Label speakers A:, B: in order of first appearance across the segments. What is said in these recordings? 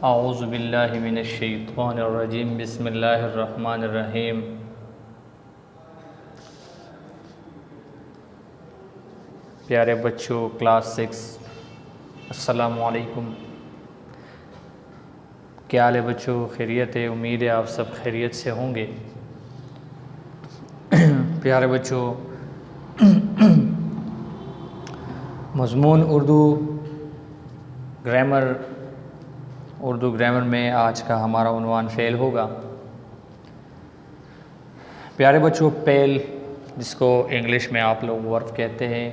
A: اعوذ باللہ من الشیطان الرجیم بسم اللہ الرحمن الرحیم۔ پیارے بچوں کلاس 6، السلام علیکم۔ کیا حال ہے بچوں؟ خیریت ہے؟ امید ہے آپ سب خیریت سے ہوں گے۔ پیارے بچوں، مضمون اردو گرامر میں آج کا ہمارا عنوان فعل ہوگا۔ پیارے بچوں، فعل جس کو انگلش میں آپ لوگ ورب کہتے ہیں،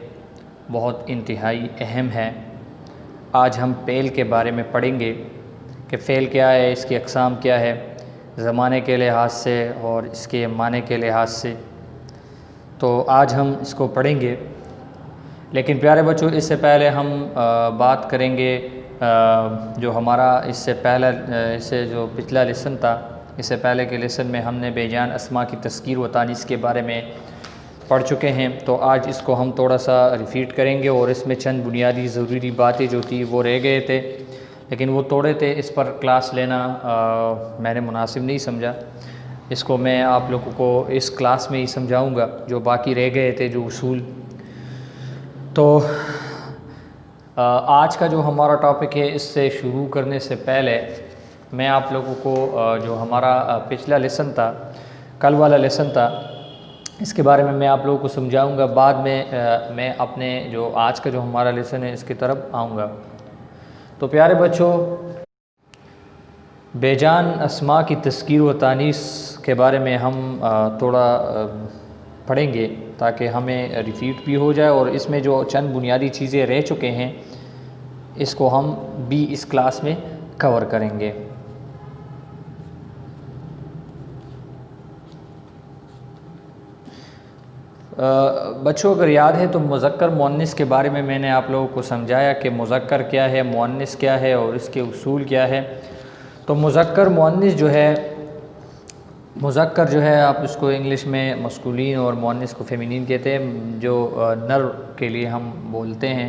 A: بہت انتہائی اہم ہے۔ آج ہم فعل کے بارے میں پڑھیں گے کہ فعل کیا ہے، اس کی اقسام کیا ہے، زمانے کے لحاظ سے اور اس کے معنی کے لحاظ سے۔ تو آج ہم اس کو پڑھیں گے، لیکن پیارے بچوں اس سے پہلے ہم بات کریں گے جو ہمارا اس سے جو پچھلا لیسن تھا، اس سے پہلے کے لیسن میں ہم نے بے جان اسماء کی تذکیر و تانیث کے بارے میں پڑھ چکے ہیں۔ تو آج اس کو ہم تھوڑا سا ریپیٹ کریں گے، اور اس میں چند بنیادی ضروری باتیں جو تھی وہ رہ گئے تھے، لیکن وہ توڑے تھے، اس پر کلاس لینا میں نے مناسب نہیں سمجھا۔ اس کو میں آپ لوگوں کو اس کلاس میں ہی سمجھاؤں گا، جو باقی رہ گئے تھے جو اصول۔ تو آج کا جو ہمارا ٹاپک ہے، اس سے شروع کرنے سے پہلے میں آپ لوگوں کو جو ہمارا پچھلا لیسن تھا، کل والا لیسن تھا، اس کے بارے میں آپ لوگوں کو سمجھاؤں گا۔ بعد میں میں اپنے جو آج کا جو ہمارا لیسن ہے اس کی طرف آؤں گا۔ تو پیارے بچوں، بے جان اسماء کی تذکیر و تانیث کے بارے میں ہم تھوڑا پڑھیں گے، تاکہ ہمیں ریپیٹ بھی ہو جائے، اور اس میں جو چند بنیادی چیزیں رہ چکے ہیں اس کو ہم بھی اس کلاس میں کور کریں گے۔ بچوں اگر یاد ہے تو مذکر مؤنث کے بارے میں نے آپ لوگوں کو سمجھایا کہ مذکر کیا ہے، مؤنث کیا ہے، اور اس کے اصول کیا ہے۔ تو مذکر مؤنث جو ہے، مذکر جو ہے آپ اس کو انگلش میں مسکولین اور مؤنث کو فیمینین کہتے ہیں، جو نر کے لیے ہم بولتے ہیں،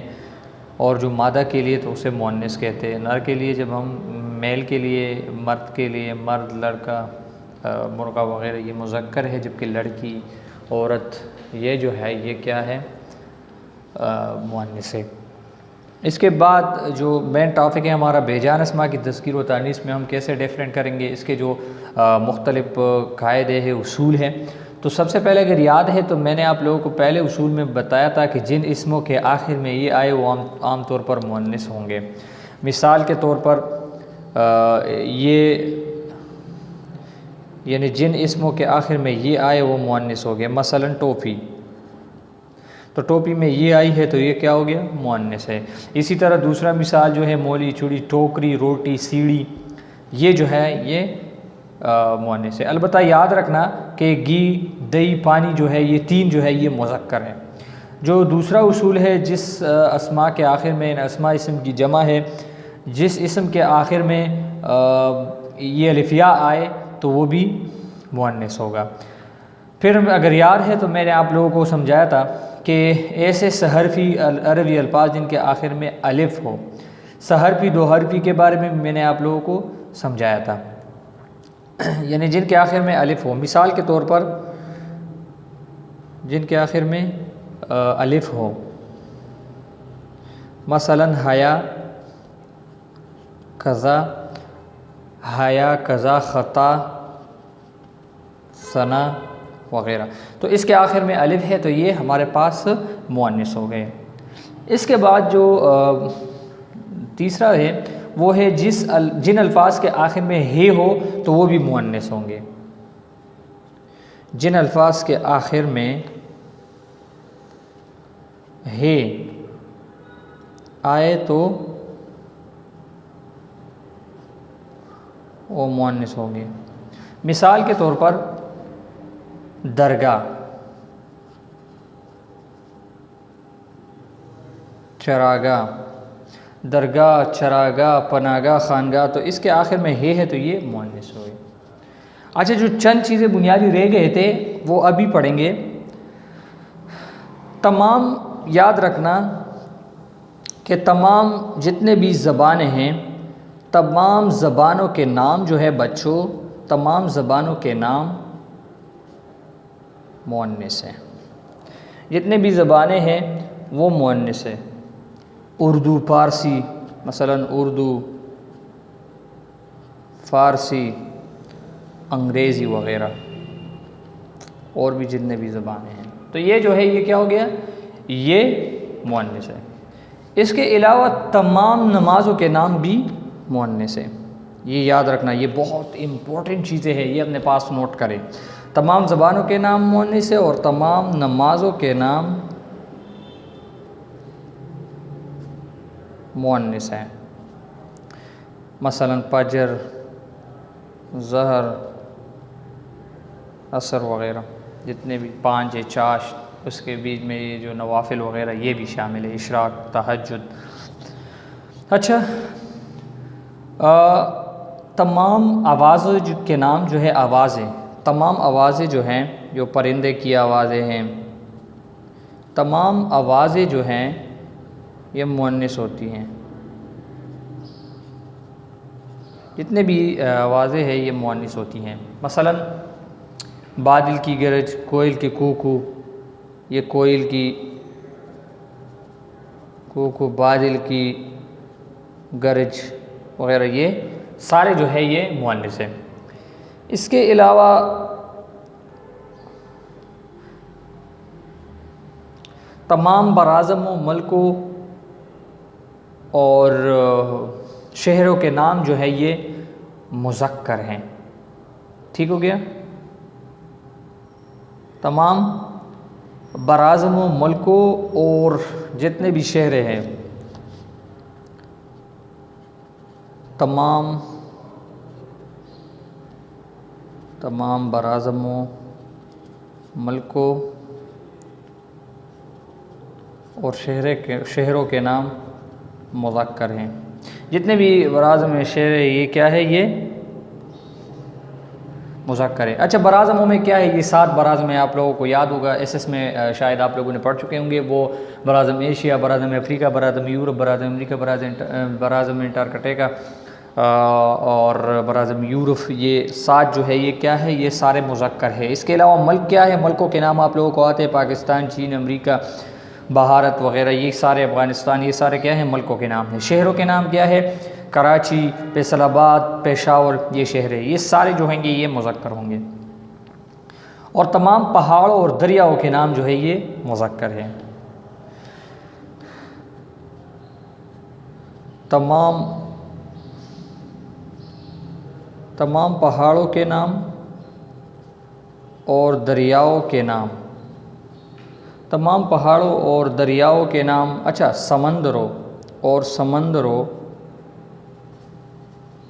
A: اور جو مادہ کے لیے تو اسے مؤنث کہتے ہیں۔ نر کے لیے جب ہم میل کے لیے، مرد کے لیے مرد، لڑکا، مرغا وغیرہ یہ مذکر ہے، جبکہ لڑکی، عورت یہ جو ہے یہ کیا ہے، مؤنث ہے۔ اس کے بعد جو مین ٹاپک ہے ہمارا بے جان اسماء کی تذکیر و تانیث میں ہم کیسے ڈیفرنٹ کریں گے، اس کے جو مختلف قاعدے ہیں، اصول ہیں۔ تو سب سے پہلے اگر یاد ہے تو میں نے آپ لوگوں کو پہلے اصول میں بتایا تھا کہ جن اسموں کے آخر میں یہ آئے وہ عام طور پر مؤنث ہوں گے۔ مثال کے طور پر یعنی جن اسموں کے آخر میں یہ آئے وہ مؤنث ہو گئے۔ مثلا ٹوپی، تو ٹوپی میں یہ آئی ہے تو یہ کیا ہو گیا، مؤنث ہے۔ اسی طرح دوسرا مثال جو ہے مولی، چوڑی، ٹوکری، روٹی، سیڑھی، یہ جو ہے یہ مؤنث ہے۔ البتہ یاد رکھنا کہ گھی، دہی، پانی جو ہے یہ تین جو ہے یہ مذکر ہے۔ جو دوسرا اصول ہے، جس اسماء کے آخر میں، اسماء اسم کی جمع ہے، جس اسم کے آخر میں یہ الف یا آئے تو وہ بھی مؤنث ہوگا۔ پھر اگر یاد ہے تو میں نے آپ لوگوں کو سمجھایا تھا کہ ایسے سحرفی عربی الفاظ جن کے آخر میں الف ہو، سحرفی دو حرفی کے بارے میں نے آپ لوگوں کو سمجھایا تھا، یعنی جن کے آخر میں الف ہو۔ مثال کے طور پر جن کے آخر میں الف ہو، مثلا حیا کذا، حیا کذا، خطا، ثنا وغیرہ، تو اس کے آخر میں الف ہے تو یہ ہمارے پاس مؤنث ہو گئے۔ اس کے بعد جو تیسرا ہے وہ ہے جن الفاظ کے آخر میں ہے ہو تو وہ بھی مؤنث ہوں گے۔ جن الفاظ کے آخر میں ہے آئے تو وہ مؤنث ہوں گے۔ مثال کے طور پر درگاہ، چراگاہ، درگاہ، چراگاہ، پناگاہ، خانگاہ، تو اس کے آخر میں ہے تو یہ مؤنث ہوئے۔ اچھا، جو چند چیزیں بنیادی رہ گئے تھے وہ ابھی پڑھیں گے۔ تمام یاد رکھنا کہ تمام جتنے بھی زبانیں ہیں، تمام زبانوں کے نام جو ہے بچوں، تمام زبانوں کے نام مؤنث ہیں. جتنے بھی زبانیں ہیں وہ مؤنث ہیں. اردو، فارسی، مثلا اردو، فارسی، انگریزی وغیرہ، اور بھی جتنے بھی زبانیں ہیں، تو یہ جو ہے یہ کیا ہو گیا؟ یہ مؤنث ہے. اس کے علاوہ تمام نمازوں کے نام بھی مؤنث ہیں. یہ یاد رکھنا، یہ بہت امپورٹنٹ چیزیں ہیں، یہ اپنے پاس نوٹ کریں. تمام زبانوں کے نام مؤنث ہے اور تمام نمازوں کے نام مؤنث ہیں. مثلا فجر، ظہر، عصر وغیرہ، جتنے بھی 5 چاش، اس کے بیچ میں یہ جو نوافل وغیرہ یہ بھی شامل ہے، اشراق، تہجد. اچھا، تمام آوازوں کے نام جو ہے آوازیں، تمام آوازیں جو ہیں، جو پرندے کی آوازیں ہیں، تمام آوازیں جو ہیں یہ مؤنث ہوتی ہیں. جتنے بھی آوازیں ہیں یہ مؤنث ہوتی ہیں. مثلا بادل کی گرج، کوئل کے کوکو، یہ کوئل کی کوکو، بادل کی گرج وغیرہ، یہ سارے جو ہے یہ مؤنث ہیں. اس کے علاوہ تمام براعظموں، ملکوں اور شہروں کے نام جو ہے یہ مذکر ہیں. ٹھیک ہو گیا؟ تمام براعظموں، ملکوں اور جتنے بھی شہریں ہیں، تمام براعظموں، ملکوں اور شہروں کے نام مذکر ہیں. جتنے بھی براعظم شہر ہیں یہ کیا ہے؟ یہ مذکر ہے. اچھا، براعظموں میں کیا ہے؟ یہ 7 براعظم ہیں، آپ لوگوں کو یاد ہوگا، ایس میں شاید آپ لوگوں نے پڑھ چکے ہوں گے. وہ براعظم ایشیا، براعظم افریقہ، براعظم یورپ، براعظم امریکہ، براعظم انٹارکٹیکا اور براعظم یورپ، یہ 7 جو ہے یہ کیا ہے؟ یہ سارے مذکر ہے. اس کے علاوہ ملک کیا ہے؟ ملکوں کے نام آپ لوگوں کو آتے ہیں، پاکستان، چین، امریکہ، بھارت وغیرہ، یہ سارے، افغانستان، یہ سارے کیا ہیں؟ ملکوں کے نام ہیں. شہروں کے نام کیا ہے؟ کراچی، فیصل آباد، پشاور، یہ شہر ہے. یہ سارے جو ہیں گے یہ مذکر ہوں گے. اور تمام پہاڑوں اور دریاؤں کے نام جو ہے یہ مذکر ہیں. تمام پہاڑوں کے نام اور دریاؤں کے نام، تمام پہاڑوں اور دریاؤں کے نام. اچھا، سمندروں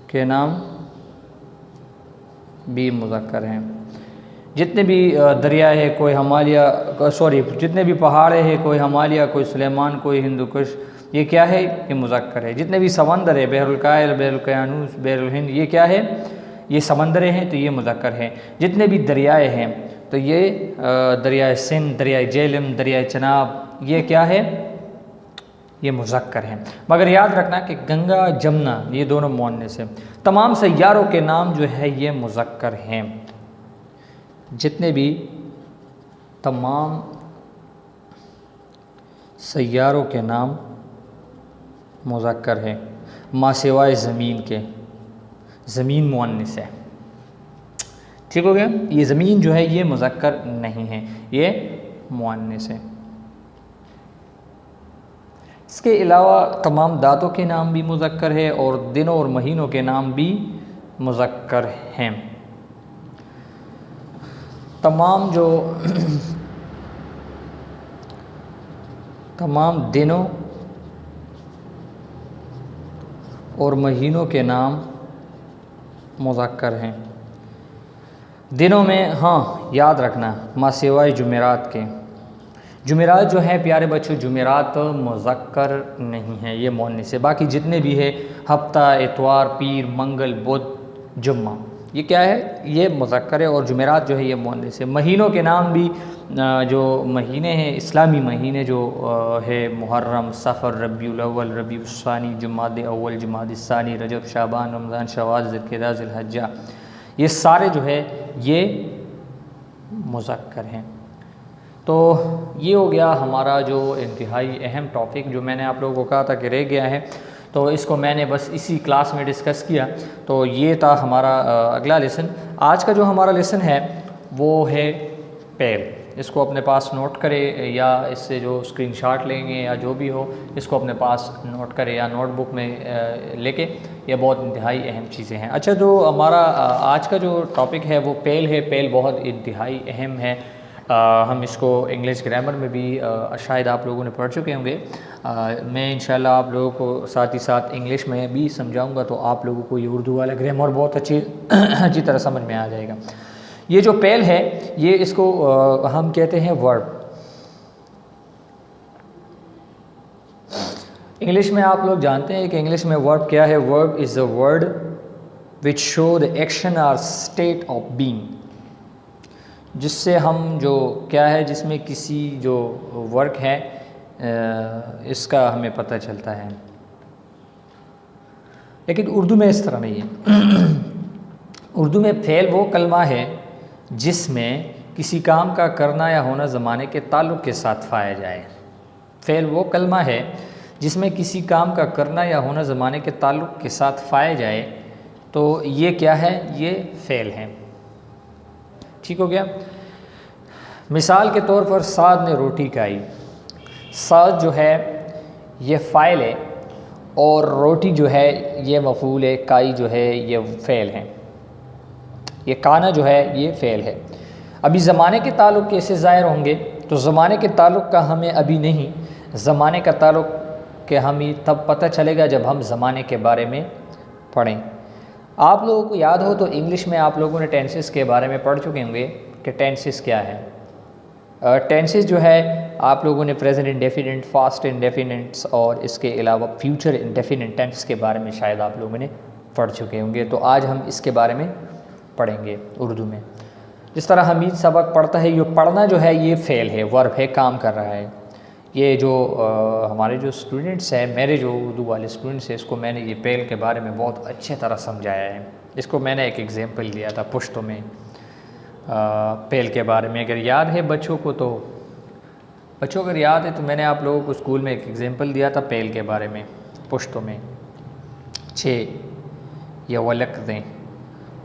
A: کے نام بھی مذکر ہیں. جتنے بھی دریا ہے، کوئی جتنے بھی پہاڑیں ہیں، کوئی ہمالیہ، کوئی سلیمان، کوئی ہندوکش، یہ کیا ہے؟ یہ مذکر ہے. جتنے بھی سمندر ہے، بحر الکاہل، بحر القیانوس، بحر الہند، یہ کیا ہے؟ یہ سمندریں ہیں، تو یہ مذکر ہیں. جتنے بھی دریائے ہیں تو یہ دریائے سندھ، دریائے جہلم، دریائے چناب، یہ کیا ہے؟ یہ مذکر ہیں. مگر یاد رکھنا کہ گنگا، جمنا، یہ دونوں مؤنث ہیں. تمام سیاروں کے نام جو ہے یہ مذکر ہیں. جتنے بھی تمام سیاروں کے نام مذکر ہیں، ما سوائے زمین کے. زمین مؤنث ہے. ٹھیک ہو گیا؟ یہ زمین جو ہے یہ مذکر نہیں ہے، یہ مؤنث ہے. اس کے علاوہ تمام دانتوں کے نام بھی مذکر ہے اور دنوں اور مہینوں کے نام بھی مذکر ہیں. تمام دنوں اور مہینوں کے نام مذکر ہیں. دنوں میں یاد رکھنا ما سوائے جمعرات کے. جمعرات جو ہے پیارے بچوں، جمعرات مذکر نہیں ہے، یہ مؤنث ہے. باقی جتنے بھی ہے ہفتہ، اتوار، پیر، منگل، بدھ، جمعہ، یہ کیا ہے؟ یہ مذکر ہے، اور جمعرات جو ہے یہ مؤنث ہے۔ مہینوں کے نام بھی جو مہینے ہیں اسلامی مہینے جو ہے محرم، صفر، ربیع الاول، ربیع الثانی، جمادی اول، جمادی الثانی، رجب، شعبان، رمضان، شوال، ذوالقعدہ، ذوالحجہ، یہ سارے جو ہے یہ مذکر ہیں۔ تو یہ ہو گیا ہمارا جو انتہائی اہم ٹاپک جو میں نے آپ لوگوں کو کہا تھا کہ رہ گیا ہے، تو اس کو میں نے بس اسی کلاس میں ڈسکس کیا۔ تو یہ تھا ہمارا اگلا لیسن۔ آج کا جو ہمارا لیسن ہے وہ ہے پیل۔ اس کو اپنے پاس نوٹ کرے، یا اس سے جو اسکرین شاٹ لیں گے یا جو بھی ہو اس کو اپنے پاس نوٹ کرے یا نوٹ بک میں لے کے، یہ بہت انتہائی اہم چیزیں ہیں۔ اچھا، جو ہمارا آج کا جو ٹاپک ہے وہ پیل ہے۔ پیل بہت انتہائی اہم ہے۔ ہم اس کو انگلش گرامر میں بھی شاید آپ لوگوں نے پڑھ چکے ہوں گے۔ میں انشاءاللہ آپ لوگوں کو ساتھ ہی ساتھ انگلش میں بھی سمجھاؤں گا، تو آپ لوگوں کو یہ اردو والا گرامر بہت اچھی طرح سمجھ میں آ جائے گا۔ یہ جو پیل ہے یہ اس کو ہم کہتے ہیں ورب۔ انگلش میں آپ لوگ جانتے ہیں کہ انگلش میں ورب کیا ہے؟ Verb is a word which shows the action اور اسٹیٹ آف بینگ، جس سے ہم جو کیا ہے، جس میں کسی جو ورک ہے اس کا ہمیں پتہ چلتا ہے۔ لیکن اردو میں اس طرح نہیں ہے۔ اردو میں فعل وہ کلمہ ہے جس میں کسی کام کا کرنا یا ہونا زمانے کے تعلق کے ساتھ پایا جائے۔ فعل وہ کلمہ ہے جس میں کسی کام کا کرنا یا ہونا زمانے کے تعلق کے ساتھ پایا جائے، تو یہ کیا ہے؟ یہ فعل ہے۔ ٹھیک ہو گیا؟ مثال کے طور پر سعد نے روٹی کھائی۔ سعد جو ہے یہ فاعل ہے، اور روٹی جو ہے یہ مفعول ہے، کائی جو ہے یہ فعل ہے۔ یہ کانا جو ہے یہ فعل ہے۔ ابھی زمانے کے تعلق کیسے ظاہر ہوں گے؟ تو زمانے کے تعلق کا ہمیں ابھی نہیں، زمانے کا تعلق کہ ہمیں تب پتہ چلے گا جب ہم زمانے کے بارے میں پڑھیں۔ آپ لوگوں کو یاد ہو تو انگلش میں آپ لوگوں نے ٹینسز کے بارے میں پڑھ چکے ہوں گے کہ ٹینسز کیا ہے۔ ٹینسز جو ہے آپ لوگوں نے پریزنٹ انڈیفینٹ، فاسٹ انڈیفینٹس اور اس کے علاوہ فیوچر انڈیفینٹ ٹینس کے بارے میں شاید آپ لوگوں نے پڑھ چکے ہوں گے۔ تو آج ہم اس کے بارے میں پڑھیں گے اردو میں۔ جس طرح حمید سبق پڑھتا ہے، یہ پڑھنا جو ہے یہ فعل ہے، ورب ہے، کام کر رہا ہے۔ یہ جو ہمارے جو اسٹوڈنٹس ہیں، میرے جو اردو والے اسٹوڈنٹس ہیں، اس کو میں نے یہ پیل کے بارے میں بہت اچھے طرح سمجھایا ہے۔ اس کو میں نے ایک ایگزامپل دیا تھا پشتوں میں پیل کے بارے میں۔ اگر یاد ہے بچوں کو اگر یاد ہے تو میں نے آپ لوگوں کو اسکول میں ایک ایگزامپل دیا تھا پیل کے بارے میں پشتوں میں۔ 6 یا ولک دیں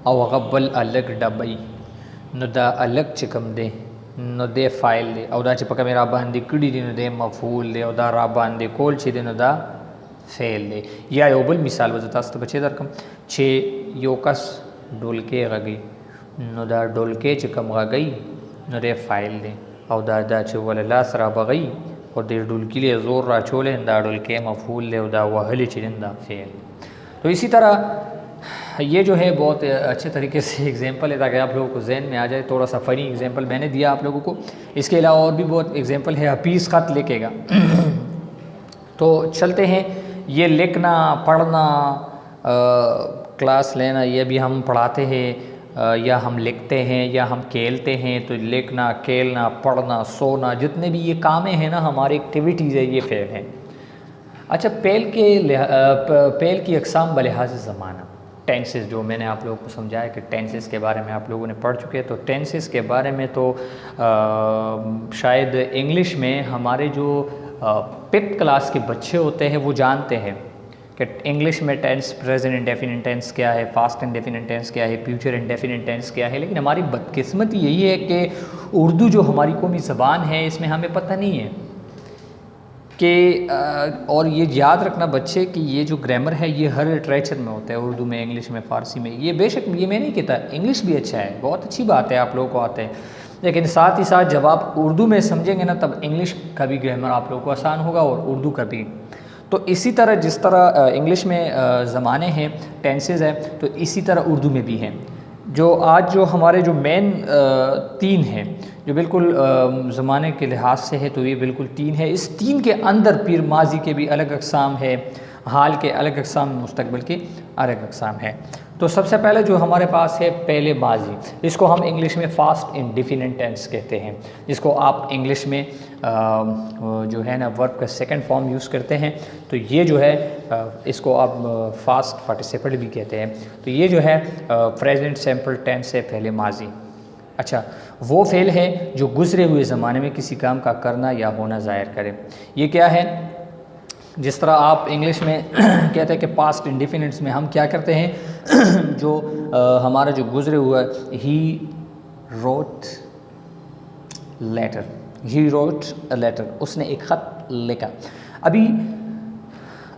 A: او غبل الگ ڈبئی نو دا الگ چکم دے نو دے فائل دے او دا چې پکه میرا باندې کړي دي نو دې مفعول دی، او دا را باندې کول چې دی نو دا فعل دی۔ یا یو بل مثال به تاسو ته بچی درکم چې یو کس ډولکې غږی نو دا ډولکې چې کوم غږی نو دې فاعل دی، او دا چې ول لاس را بغی او دې ډولکې له زور را چولې دا ډولکې مفعول دی، او دا وهلی چې دا فعل۔ تو اسی طرح یہ جو ہے بہت اچھے طریقے سے ایگزامپل ہے تاکہ آپ لوگوں کو ذہن میں آ جائے۔ تھوڑا سا فنی ایگزامپل میں نے دیا آپ لوگوں کو، اس کے علاوہ اور بھی بہت ایگزامپل ہے۔ حفیظ خط لکھے گا تو چلتے ہیں۔ یہ لکھنا، پڑھنا، کلاس لینا، یہ بھی ہم پڑھاتے ہیں یا ہم لکھتے ہیں یا ہم کھیلتے ہیں، تو لکھنا، کھیلنا، پڑھنا، سونا، جتنے بھی یہ کامیں ہیں نا ہماری ایکٹیویٹیز ہے، یہ فعل ہیں۔ اچھا، پیل کی اقسام بلحاظ زمانہ، ٹینسز جو میں نے آپ لوگوں کو سمجھایا کہ ٹینسز کے بارے میں آپ لوگوں نے پڑھ چکے، تو ٹینسز کے بارے میں تو شاید انگلش میں ہمارے جو 5th کلاس کے بچے ہوتے ہیں وہ جانتے ہیں کہ انگلش میں ٹینس، پریزنٹ انڈیفینٹ ٹینس کیا ہے، پاسٹ انڈیفینٹ ٹینس کیا ہے، فیوچر انڈیفینٹ ٹینس کیا ہے۔ لیکن ہماری بدقسمتی یہی ہے کہ اردو جو ہماری قومی زبان ہے اس میں ہمیں پتہ نہیں ہے کہ اور یہ یاد رکھنا بچے کہ یہ جو گرامر ہے یہ ہر لٹریچر میں ہوتا ہے، اردو میں، انگلش میں، فارسی میں۔ یہ بے شک یہ میں نہیں کہتا، انگلش بھی اچھا ہے، بہت اچھی بات ہے، آپ لوگوں کو آتے ہیں، لیکن ساتھ ہی ساتھ جب آپ اردو میں سمجھیں گے نا تب انگلش کا بھی گرامر آپ لوگوں کو آسان ہوگا اور اردو کا بھی۔ تو اسی طرح جس طرح انگلش میں زمانے ہیں، ٹینسز ہیں، تو اسی طرح اردو میں بھی ہیں۔ جو آج جو ہمارے جو مین 3 ہیں جو بالکل زمانے کے لحاظ سے ہے، تو یہ بالکل 3 ہے۔ اس 3 کے اندر پھر ماضی کے بھی الگ اقسام ہے، حال کے الگ اقسام، مستقبل کے الگ اقسام ہے۔ تو سب سے پہلے جو ہمارے پاس ہے پہلے ماضی، اس کو ہم انگلش میں فاسٹ انڈیفینٹ ٹینس کہتے ہیں، جس کو آپ انگلش میں جو ہے نا ورب کا سیکنڈ فارم یوز کرتے ہیں، تو یہ جو ہے اس کو آپ فاسٹ پارٹیسپل بھی کہتے ہیں۔ تو یہ جو ہے پریزنٹ سمپل ٹینس سے پہلے ماضی۔ اچھا، وہ فعل ہے جو گزرے ہوئے زمانے میں کسی کام کا کرنا یا ہونا ظاہر کرے۔ یہ کیا ہے؟ جس طرح آپ انگلش میں کہتے ہیں کہ پاسٹ انڈیفینٹس میں ہم کیا کرتے ہیں، جو ہمارا جو گزرے ہوا he wrote letter, he wrote letter, اس نے ایک خط لکھا۔ ابھی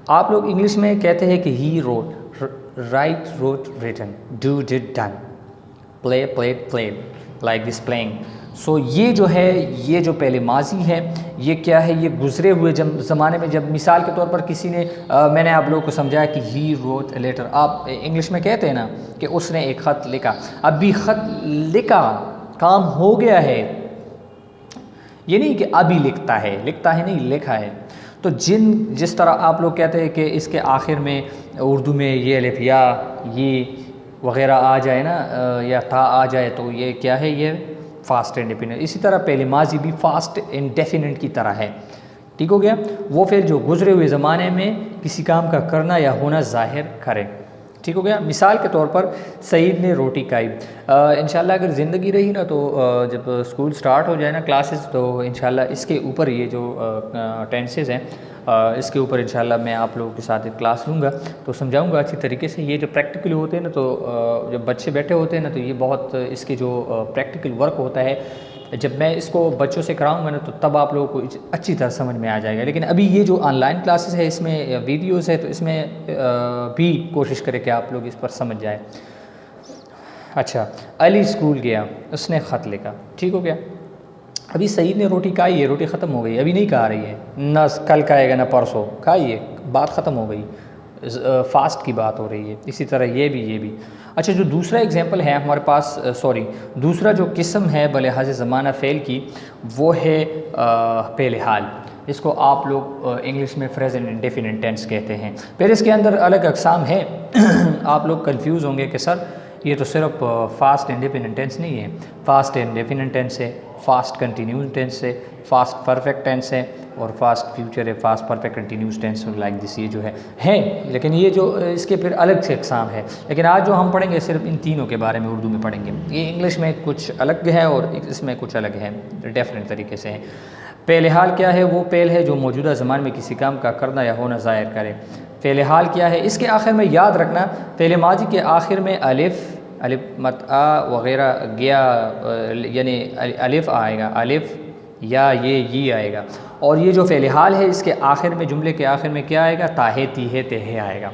A: آپ لوگ انگلش میں کہتے ہیں کہ he wrote, write wrote written, do did done, play played played, like this playing. So یہ جو ہے، یہ جو پہلے ماضی ہے، یہ کیا ہے؟ یہ گزرے ہوئے زمانے میں جب مثال کے طور پر کسی نے میں نے آپ لوگوں کو سمجھایا کہ ہی روٹ اے لیٹر، آپ انگلش میں کہتے ہیں نا کہ اس نے ایک خط لکھا۔ اب بھی خط لکھا، کام ہو گیا ہے، یہ نہیں کہ ابھی لکھتا ہے نہیں، لکھا ہے۔ تو جس طرح آپ لوگ کہتے ہیں کہ اس کے آخر میں اردو میں یہ الف یا یہ وغیرہ آ جائے نا، یا تا آ جائے، تو یہ کیا ہے؟ یہ فاسٹ انڈیفینٹ۔ اسی طرح پہلے ماضی بھی فاسٹ انڈیفینٹ کی طرح ہے۔ ٹھیک ہو گیا؟ وہ فعل جو گزرے ہوئے زمانے میں کسی کام کا کرنا یا ہونا ظاہر کرے۔ ٹھیک ہو گیا؟ مثال کے طور پر سعید نے روٹی کھائی۔ انشاءاللہ اگر زندگی رہی نا، تو جب اسکول سٹارٹ ہو جائے نا، کلاسز، تو انشاءاللہ اس کے اوپر یہ جو ٹینسز ہیں، اس کے اوپر انشاءاللہ میں آپ لوگوں کے ساتھ ایک کلاس لوں گا، تو سمجھاؤں گا اچھی طریقے سے۔ یہ جو پریکٹیکل ہوتے ہیں نا، تو جب بچے بیٹھے ہوتے ہیں نا، تو یہ بہت اس کے جو پریکٹیکل ورک ہوتا ہے، جب میں اس کو بچوں سے کراؤں گا نا، تو تب آپ لوگوں کو اچھی طرح سمجھ میں آ جائے گا۔ لیکن ابھی یہ جو آن لائن کلاسز ہے، اس میں ویڈیوز ہے، تو اس میں بھی کوشش کرے کہ آپ لوگ اس پر سمجھ جائیں۔ اچھا، علی اسکول گیا، اس نے خط لکھا۔ ٹھیک ہو گیا؟ ابھی سعید نے روٹی کھائی ہے، روٹی ختم ہو گئی، ابھی نہیں کھا رہی ہے، نہ کل کھائے گا نہ پرسوں، کھائی ہے، بات ختم ہو گئی، فاسٹ کی بات ہو رہی ہے۔ اسی طرح یہ بھی۔ اچھا، جو دوسرا ایگزامپل ہے ہمارے پاس، دوسرا جو قسم ہے بلحاظ زمانہ فعل کی، وہ ہے پہلے حال۔ اس کو آپ لوگ انگلش میں پریزنٹ انڈیفینٹ ٹینس کہتے ہیں۔ پھر اس کے اندر الگ اقسام ہے۔ آپ لوگ کنفیوز ہوں گے کہ سر یہ تو صرف فاسٹ انڈیفینٹ ٹینس نہیں ہے، فاسٹ انڈیفینٹ ٹینس ہے، فاسٹ کنٹینیوس ٹینس ہے، فاسٹ پرفیکٹ ٹینس ہے، اور فاسٹ فیوچر ہے، past perfect continuous tense like this, یہ جو ہے، لیکن یہ جو اس کے پھر الگ سے اقسام ہے۔ لیکن آج جو ہم پڑھیں گے صرف ان تینوں کے بارے میں اردو میں پڑھیں گے۔ یہ انگلش میں کچھ الگ ہے اور اس میں کچھ الگ ہے، ڈیفرنٹ طریقے سے ہے۔ فعل حال کیا ہے؟ وہ فعل ہے جو موجودہ زمان میں کسی کام کا کرنا یا ہونا ظاہر کرے۔ فعل حال کیا ہے؟ اس کے آخر میں یاد رکھنا، فعل ماضی کے آخر میں الف مت آ وغیرہ گیا، یعنی الف آئے گا، الف یا یہ آئے گا۔ اور یہ جو فعل حال ہے، اس کے آخر میں، جملے کے آخر میں کیا آئے گا؟ تاہے تیہے تہے آئے گا۔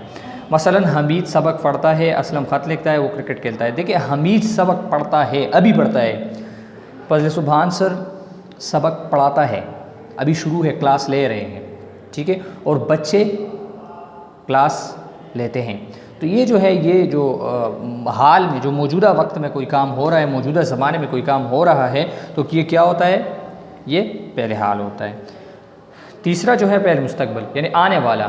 A: مثلا حمید سبق پڑھتا ہے، اسلم خط لکھتا ہے، وہ کرکٹ کھیلتا ہے۔ دیکھیں، حمید سبق پڑھتا ہے، ابھی پڑھتا ہے۔ فضل سبحان سر سبق پڑھاتا ہے، ابھی شروع ہے، کلاس لے رہے ہیں، ٹھیک ہے، اور بچے کلاس لیتے ہیں۔ تو یہ جو ہے، یہ جو حال میں جو موجودہ وقت میں کوئی کام ہو رہا ہے، موجودہ زمانے میں کوئی کام ہو رہا ہے، تو یہ کیا ہوتا ہے؟ یہ پہلے حال ہوتا ہے۔ تیسرا جو ہے پہلے مستقبل، یعنی آنے والا۔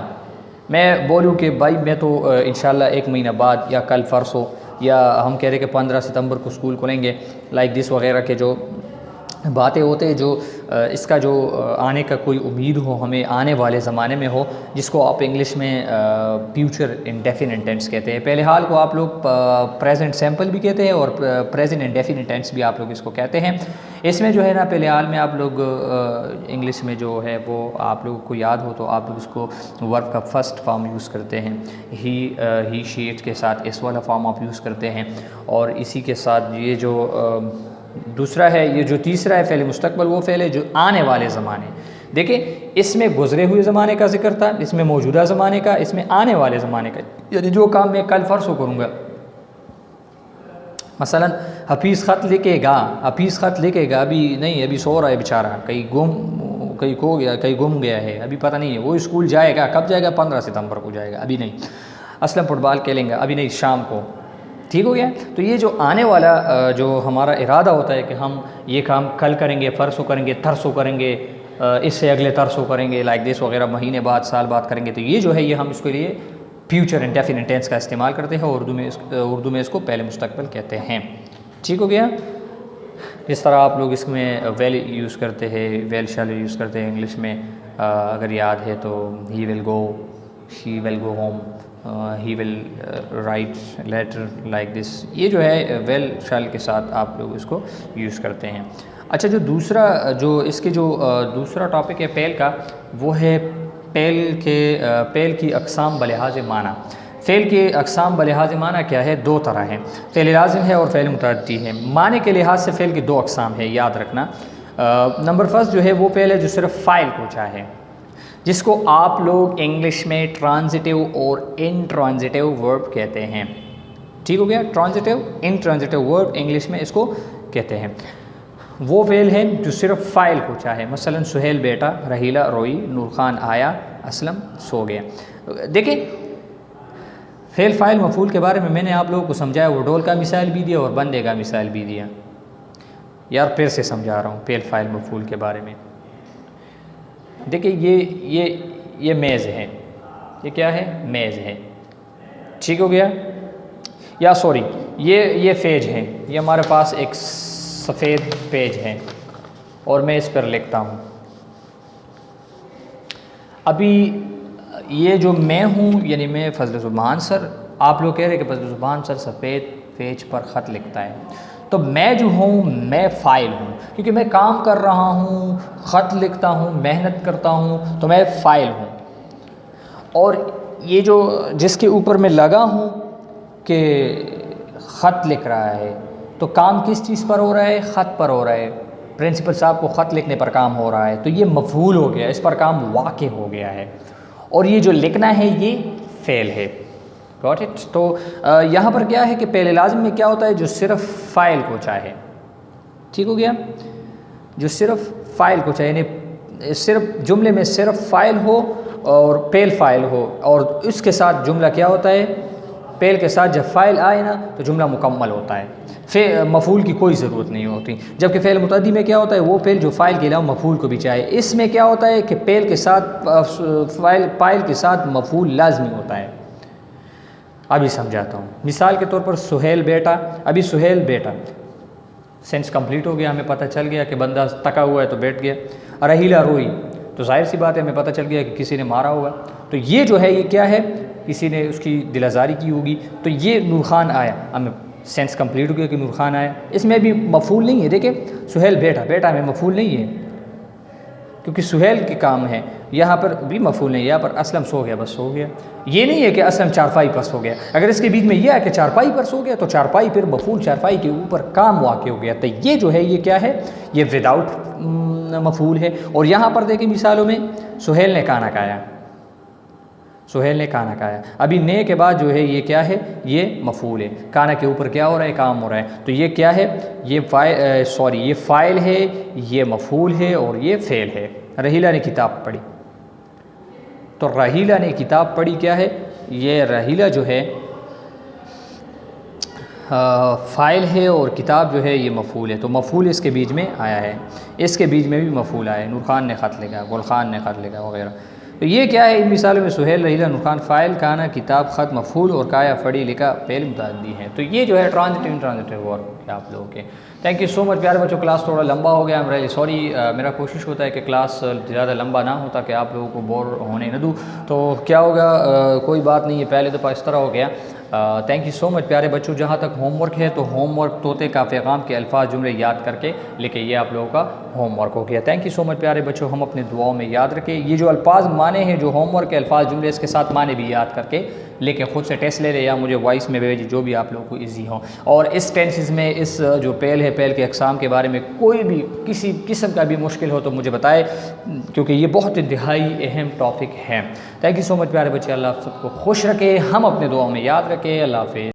A: میں بولوں کہ بھائی میں تو انشاءاللہ 1 مہینہ بعد یا کل پرسوں، یا ہم کہہ رہے کہ 15 ستمبر کو اسکول کھلیں گے، لائک دس وغیرہ کے جو باتیں ہوتے ہیں، جو اس کا جو آنے کا کوئی امید ہو ہمیں، آنے والے زمانے میں ہو، جس کو آپ انگلش میں فیوچر انڈیفینٹ ٹینس کہتے ہیں۔ پہلے حال کو آپ لوگ پریزنٹ سمپل بھی کہتے ہیں، اور پریزنٹ انڈیفینٹ ٹینس بھی آپ لوگ اس کو کہتے ہیں۔ اس میں جو ہے نا، پہلے حال میں آپ لوگ انگلش میں جو ہے وہ آپ لوگوں کو یاد ہو تو آپ لوگ اس کو ورب کا فرسٹ فارم یوز کرتے ہیں، ہی شی اٹ کے ساتھ اس والا فارم آپ یوز کرتے ہیں، اور اسی کے ساتھ یہ جو دوسرا ہے، یہ جو تیسرا ہے فعل مستقبل، وہ فعل ہے جو آنے والے زمانے۔ دیکھیں، اس میں گزرے ہوئے زمانے کا ذکر تھا، اس میں موجودہ زمانے کا، اس میں آنے والے زمانے کا، یعنی جو کام میں کل پرسوں کروں گا۔ مثلا حفیظ خط لکھے گا، حفیظ خط لکھے گا، ابھی نہیں، ابھی سو رہا ہے بیچارہ، کہیں کھو گیا، کہیں گم گیا ہے، ابھی پتہ نہیں ہے۔ وہ اسکول جائے گا، کب جائے گا؟ 15 ستمبر کو جائے گا، ابھی نہیں۔ اسلم فٹ بال کھیلیں گا، ابھی نہیں، شام کو۔ ٹھیک ہو گیا؟ تو یہ جو آنے والا جو ہمارا ارادہ ہوتا ہے کہ ہم یہ کام کل کریں گے، پرسوں کریں گے، ترسوں کریں گے، اس سے اگلے ترسوں کریں گے، لائک دس وغیرہ، مہینے بعد، سال بعد کریں گے، تو یہ جو ہے، یہ ہم اس کے لیے فیوچر انڈیفینٹ ٹینس کا استعمال کرتے ہیں، اور اردو میں اس کو پہلے مستقبل کہتے ہیں. ٹھیک ہو گیا. اس طرح آپ لوگ اس میں ویل یوز کرتے ہیں، ویل شیل یوز کرتے ہیں انگلش میں. اگر یاد ہے تو he will go, she will go home, he will write letter like this. یہ جو ہے ویل شیل کے ساتھ آپ لوگ اس کو یوز کرتے ہیں. اچھا، جو اس کے جو دوسرا ٹاپک ہے پیل کا، وہ ہے پیل کی اقسام بلحاظ معنی. فعل کے اقسام بلحاظ معنی کیا ہے؟ دو طرح ہیں، فعل لازم ہے اور فعل متعدی ہے. معنی کے لحاظ سے فعل کی دو اقسام ہے، یاد رکھنا. نمبر فرسٹ جو ہے وہ فعل ہے جو صرف فاعل کو چاہے، جس کو آپ لوگ انگلش میں ٹرانزٹیو اور انٹرانزٹیو ورب کہتے ہیں. ٹھیک ہو گیا. ٹرانزٹیو انٹرانزٹیو ورب انگلش میں اس کو کہتے ہیں. وہ فعل ہے جو صرف فاعل کو چاہے. مثلا سہیل بیٹا، رحیلہ روئی، نور خان آیا، اسلم سو گیا. دیکھیں، فعل فاعل مفعول کے بارے میں نے آپ لوگوں کو سمجھایا، وہ ڈول کا مثال بھی دیا اور بندے کا مثال بھی دیا. یار پھر سے سمجھا رہا ہوں فعل فاعل مفعول کے بارے میں. دیکھیں یہ میز ہے، یہ کیا ہے؟ میز ہے. ٹھیک ہو گیا. یا سوری، یہ پیج ہے، یہ ہمارے پاس ایک سفید پیج ہے اور میں اس پر لکھتا ہوں. ابھی یہ جو میں ہوں، یعنی میں فضل زبان سر، آپ لوگ کہہ رہے کہ فضل زبان سر سفید پیج پر خط لکھتا ہے. تو میں جو ہوں، میں فاعل ہوں، کیونکہ میں کام کر رہا ہوں، خط لکھتا ہوں، محنت کرتا ہوں، تو میں فاعل ہوں. اور یہ جو جس کے اوپر میں لگا ہوں کہ خط لکھ رہا ہے، تو کام کس چیز پر ہو رہا ہے؟ خط پر ہو رہا ہے. پرنسپل صاحب کو خط لکھنے پر کام ہو رہا ہے، تو یہ مفعول ہو گیا، اس پر کام واقع ہو گیا ہے. اور یہ جو لکھنا ہے یہ فعل ہے. Got it. تو یہاں پر کیا ہے کہ فعل لازم میں کیا ہوتا ہے؟ جو صرف فاعل کو چاہے. ٹھیک ہو گیا. جو صرف فاعل کو چاہے، یعنی صرف جملے میں صرف فاعل ہو اور فعل فاعل ہو، اور اس کے ساتھ جملہ کیا ہوتا ہے؟ فعل کے ساتھ جب فاعل آئے نا تو جملہ مکمل ہوتا ہے، مفعول کی کوئی ضرورت نہیں ہوتی. جبکہ فعل متعدی میں کیا ہوتا ہے؟ وہ فعل جو فاعل کے علاوہ مفعول کو بھی چاہے. اس میں کیا ہوتا ہے کہ فعل کے ساتھ فاعل کے ساتھ مفعول لازمی ہوتا ہے. ابھی سمجھاتا ہوں. مثال کے طور پر سہیل بیٹا، ابھی سہیل بیٹا سینس کمپلیٹ ہو گیا، ہمیں پتہ چل گیا کہ بندہ تکا ہوا ہے تو بیٹھ گیا. رحیلہ روئی، تو ظاہر سی بات ہے ہمیں پتہ چل گیا کہ کسی نے مارا ہوگا. تو یہ جو ہے یہ کیا ہے؟ کسی نے اس کی دل آزاری کی ہوگی. تو یہ نور خان آیا، ہمیں سینس کمپلیٹ ہو گیا کہ نور خان آیا. اس میں بھی مفعول نہیں ہے. دیکھیں سہیل بیٹا، بیٹا میں مفعول نہیں ہے کیونکہ سہیل کے کام ہے. یہاں پر بھی مفعول نہیں، یہاں پر اسلم سو گیا، بس سو گیا. یہ نہیں ہے کہ اسلم چارپائی پر سو گیا. اگر اس کے بیچ میں یہ ہے کہ چارپائی پر سو گیا تو چارپائی پھر مفعول چارپائی کے اوپر کام واقع ہو گیا. تو یہ جو ہے یہ کیا ہے؟ یہ وداؤٹ مفعول ہے. اور یہاں پر دیکھیں مثالوں میں سہیل نے کھانا کھایا، سہیل نے کھانا کھایا. ابھی نے کے بعد جو ہے یہ کیا ہے؟ یہ مفعول ہے. کھانا کے اوپر کیا ہو رہا ہے؟ کام ہو رہا ہے. تو یہ کیا ہے؟ یہ فاعل ہے، یہ مفعول ہے اور یہ فعل ہے. رحیلہ نے کتاب پڑھی، تو رحیلہ نے کتاب پڑھی کیا ہے؟ یہ رحیلہ جو ہے فاعل ہے اور کتاب جو ہے یہ مفعول ہے. تو مفعول اس کے بیچ میں آیا ہے، اس کے بیچ میں بھی مفعول آیا ہے. نور خان نے خط لکھا، گل خان نے خط لکھا وغیرہ. تو یہ کیا ہے؟ ان مثالوں میں سہیل، رحیلہ، نور خان فاعل، کھانا، کتاب، خط مفعول اور کایا، پڑھی، لکھا فعل متعدی ہیں. تو یہ جو ہے ٹرانزٹیو انٹرانزٹیو ورب آپ لوگوں کے. تھینک یو سو مچ پیارے بچوں. کلاس تھوڑا لمبا ہو گیا، ایم ریلی سوری. میرا کوشش ہوتا ہے کہ کلاس زیادہ لمبا نہ ہوتا کہ آپ لوگوں کو بور ہونے نہ دوں. تو کیا ہوگا؟ کوئی بات نہیں ہے، پہلے دفعہ اس طرح ہو گیا. تھینک یو سو مچ پیارے بچوں. جہاں تک ہوم ورک ہے تو ہوم ورک طوطے کا پیغام کے الفاظ جملے یاد کر کے لکھیں. یہ آپ لوگوں کا ہوم ورک ہو گیا. تھینک یو سو مچ پیارے بچوں. ہم اپنے دعاؤں میں یاد رکھیں. یہ جو الفاظ معنی ہیں، جو ہوم ورک کے الفاظ جملے، اس کے ساتھ معنی بھی یاد کر کے لکھیں. خود سے ٹیسٹ لے لیں یا مجھے وائس میں بھیجیں، جو بھی آپ لوگوں کو ایزی ہو. اور اس ٹینسز میں اس جو پیل ہے، پیل کے اقسام کے بارے میں کوئی بھی کسی قسم کا بھی مشکل ہو تو مجھے بتائے، کیونکہ یہ بہت انتہائی اہم ٹاپک ہے. تھینک یو سو مچ پیارے بچے. اللہ آپ سب کو خوش رکھے، ہم اپنے دعاؤں میں یاد رکھیں. اللہ حافظ.